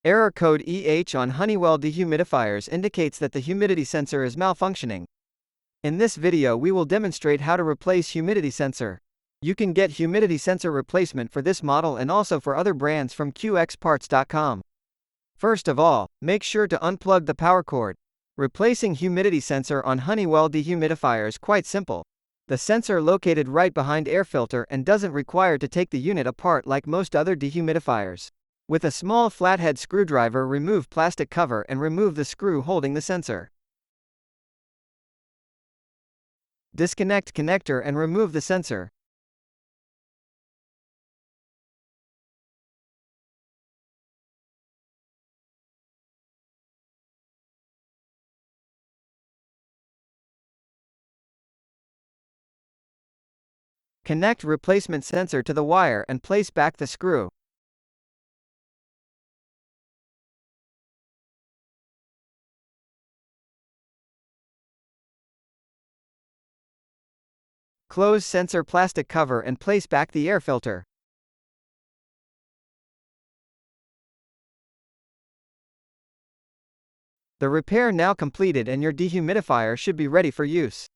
Error code EH on Honeywell Dehumidifiers indicates that the humidity sensor is malfunctioning. In this video we will demonstrate how to replace humidity sensor. You can get humidity sensor replacement for this model and also for other brands from qxparts.com. First of all, make sure to unplug the power cord. Replacing humidity sensor on Honeywell Dehumidifiers quite simple. The sensor located right behind air filter and doesn't require to take the unit apart like most other dehumidifiers. With a small flathead screwdriver, remove plastic cover and remove the screw holding the sensor. Disconnect connector and remove the sensor. Connect replacement sensor to the wire and place back the screw. Close sensor plastic cover and place back the air filter. The repair now completed and your dehumidifier should be ready for use.